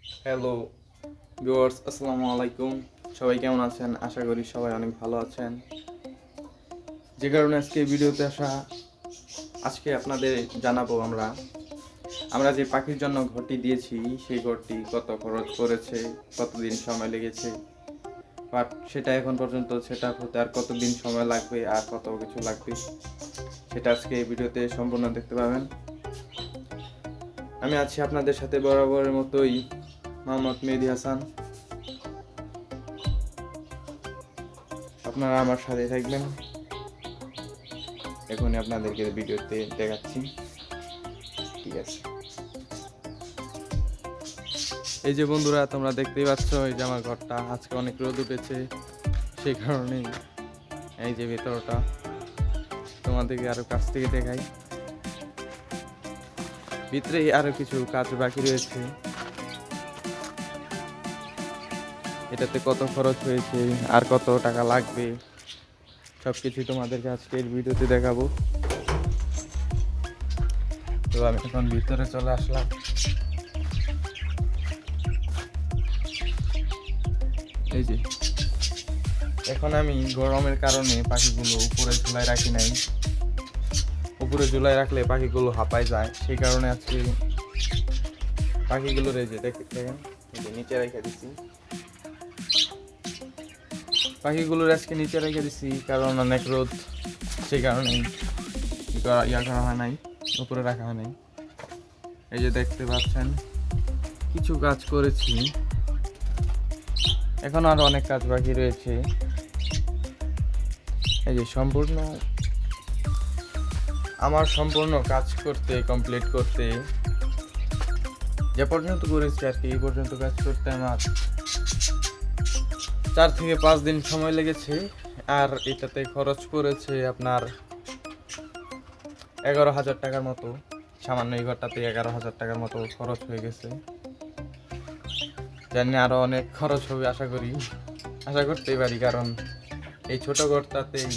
Hello viewers, আসসালামু আলাইকুম। সবাই কেমন আছেন? আশা করি সবাই অনেক ভালো আছেন। যে কারণে আজকে ভিডিওতে আসা, আজকে আপনাদের জানাবো আমরা যে পাখির জন্য ঘরটি দিয়েছি সেই ঘরটি কত খরচ করেছে, কতদিন সময় লেগেছে, বাট সেটা এখন পর্যন্ত সেটা হতে আর কতদিন সময় লাগবে আর কত কিছু লাগবে সেটা আজকে এই ভিডিওতে সম্পূর্ণ দেখতে পাবেন। আমি আছি আপনাদের সাথে বরাবরের মতোই, মোহাম্মদ মেহেদী হাসান। আপনারা আমার সাথে থাকবেন। এখনই আপনাদেরকে ভিডিওতে দেখাচ্ছি। ঠিক আছে, এই যে বন্ধুরা, তোমরা দেখতেই পাচ্ছ এই যে আমার ঘরটা আজকে অনেক রোদ উঠেছে, সেই কারণেই এই যে ভেতরটা তোমাদেরকে আরো কাছ থেকে দেখাই। ভিতরে আরো কিছু কাজ বাকি রয়েছে। এটাতে কত খরচ হয়েছে আর কত টাকা লাগবে সবকিছু তোমাদেরকে আজকের ভিডিওতে দেখাবো। তো আমি এখন ভিতরে চলে আসলাম। এই যে এখন আমি গরমের কারণে পাখিগুলো উপরে ঝুলায় রাখি নাই। উপরে ঝুলায় রাখলে পাখিগুলো হাঁপায় যায়, সেই কারণে আজকে পাখিগুলোর এই যে দেখেন নিচে রেখে দিচ্ছি। পাখিগুলোর আজকে নিচে রেখে দিচ্ছি কারণ অনেক রোদ, সেই কারণে ইয়া করা হয় নাই, উপরে রাখা হয় নাই। এই যে দেখতে পাচ্ছেন কিছু কাজ করেছি, এখন আরো অনেক কাজ বাকি রয়েছে। এই যে সম্পূর্ণ কাজ করতে, কমপ্লিট করতে যে পর্যন্ত করেছি আর কি, এই পর্যন্ত কাজ করতে আমার 4 থেকে 5 দিন সময় লেগেছে। আর এটাতে খরচ করেছে আপনার 11,000 টাকার মতো। সামান্য এই ঘরটাতে 11,000 টাকার মতো খরচ হয়ে গেছে। জানি আরো অনেক খরচ হবে, আশা করতেই পারি, কারণ এই ছোট ঘরটাতেই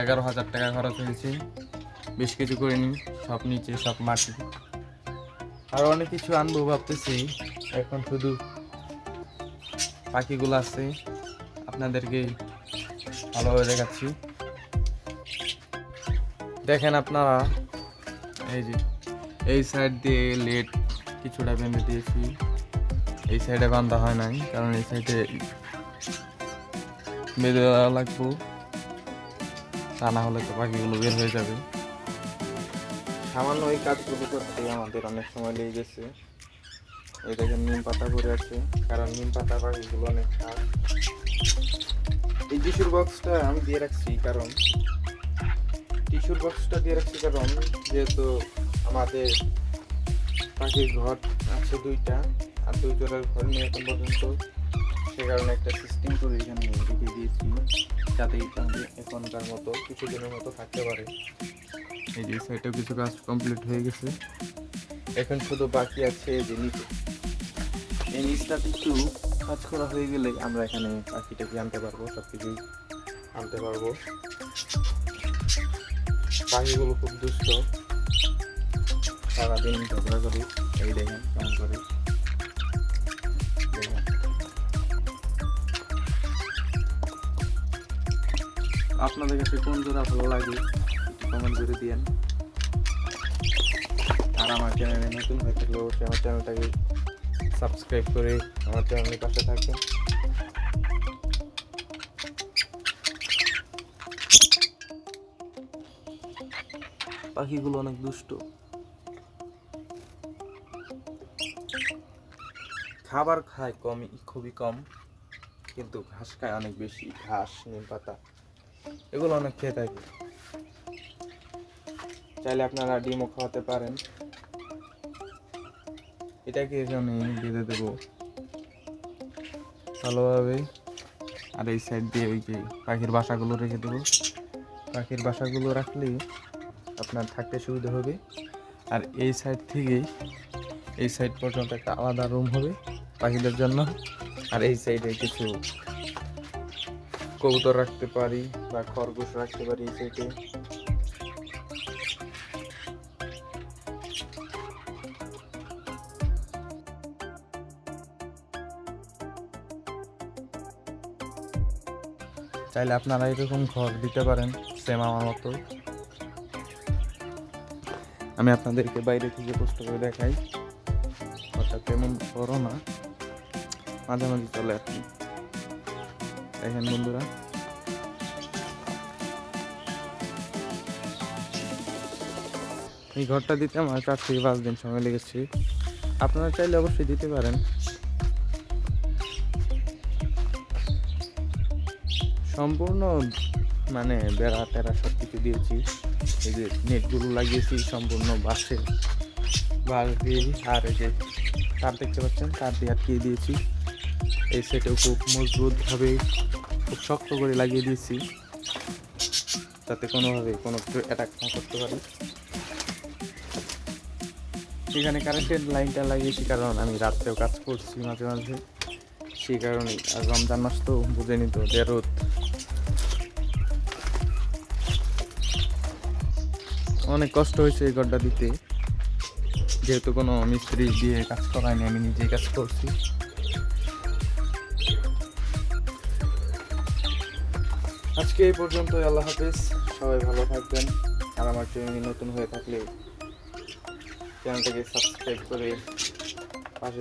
11,000 টাকা খরচ হয়েছে। বেশ কিছু করিনি, সব নিচে সব মাটি। আরো অনেক কিছু আনবো ভাবতেছি, এখন শুধু পাখিগুলো আছে, আপনাদেরকে ভালোভাবে দেখাচ্ছি। দেখেন আপনারা, এই যে এই সাইড দিয়ে লেট কিছুটা বেঁধে দিয়েছি। এই সাইডে বাঁধা হয় নাই, কারণ এই সাইডে বেঁধে দেওয়া লাগবো, তা না হলে তো পাখিগুলো বের হয়ে যাবে। সামান্য এই কাজগুলো করতে আমাদের অনেক সময় লেগে গেছে। এই দেখেন নিম পাতা পরে আছে, কারণ নিম পাতা পাখিগুলো অনেক খায়। এই টিস্যুর বক্সটা আমি দিয়ে রাখছি কারণ যেহেতু আমাদের পাখির ঘর আছে 2টা, আর 2 জোড়ার ঘর নিয়ে এখন পর্যন্ত, সে কারণে একটা সিস্টেম করে এখানে রেখে দিয়েছি, যাতে এখনকার মতো কিছুদিনের মতো থাকতে পারে। এই যে সাইডেও কিছু কাজ কমপ্লিট হয়ে গেছে, এখন শুধু বাকি আছে যে নিচে। এই নিচটাতে একটু কাজ করা হয়ে গেলে আমরা এখানে পাখিটাকে আনতে পারবো, সব কিছুই আনতে পারবো। পাখিগুলো খুব দুষ্ট, সারাদিন ঝগড়া করি। এই দেখেন কেমন করে। আপনাদের কাছে কোন জোড়া ভালো লাগে কমেন্ট করে দিয়েন। আর আমার চ্যানেলে নতুন হয়ে থাকলে অবশ্যই আমার চ্যানেলটাকে সাবস্ক্রাইব করে আমার চ্যানেলের পাশে থাকবেন। পাখিগুলো অনেক দুষ্ট, খাবার খায় খুবই কম, কিন্তু ঘাস খায় অনেক বেশি। ঘাস, নিম পাতা এগুলো অনেক খেয়ে থাকে। চাইলে আপনারা ডিমও খাওয়াতে পারেন। এটাকে এখানে বেঁধে দেবো ভালোভাবে, আর এই সাইড দিয়ে ওই যে পাখির বাসাগুলো রেখে দেবো। পাখির বাসাগুলো রাখলে আপনার থাকতে সুবিধা হবে। আর এই সাইড থেকে এই সাইড পর্যন্ত একটা আলাদা রুম হবে পাখিদের জন্য। আর এই সাইডে কিছু কবুতর রাখতে পারি বা খরগোশ রাখতে পারি এই সাইডে। চাইলে আপনারা এরকম ঘর দিতে পারেন সেম আমার মতো। আমি আপনাদেরকে বাইরে থেকে কষ্ট করে দেখাই, ঘরটা তেমন বড় না, মাঝামাঝি চলে আর কি। দেখেন বন্ধুরা, এই ঘরটা দিতে আমার 4 থেকে 5 দিন সময় লেগেছে। আপনারা চাইলে অবশ্যই দিতে পারেন। সম্পূর্ণ মানে বেড়া টেরা সব কিছু দিয়েছি, এই যে নেটগুলো লাগিয়েছি সম্পূর্ণ বাঁশ দিয়ে, আর এই যে তার দেখতে পাচ্ছেন তার দিয়ে আটকিয়ে দিয়েছি। এই সেটেও খুব মজবুতভাবে খুব শক্ত করে লাগিয়ে দিয়েছি, যাতে কোনোভাবে কোনো কিছু অ্যাটাক না করতে পারে। এখানে কারেন্টের লাইনটা লাগিয়েছি কারণ আমি রাত্রেও কাজ করছি মাঝে মাঝে, সেই কারণে। আর রমজান মাস তো বুঝেনি তো, যে রোদ। অনেক কষ্ট হয়েছে এই ঘরটা দিতে, যেহেতু কোনো মিস্ত্রি দিয়ে কাজ করায়নি, আমি নিজেই কাজ করছি। আজকে এই পর্যন্ত, আল্লাহ হাফেজ, সবাই ভালো থাকবেন। আর আমার চ্যানেল নতুন হয়ে থাকলে চ্যানেলটাকে সাবস্ক্রাইব করে পাশে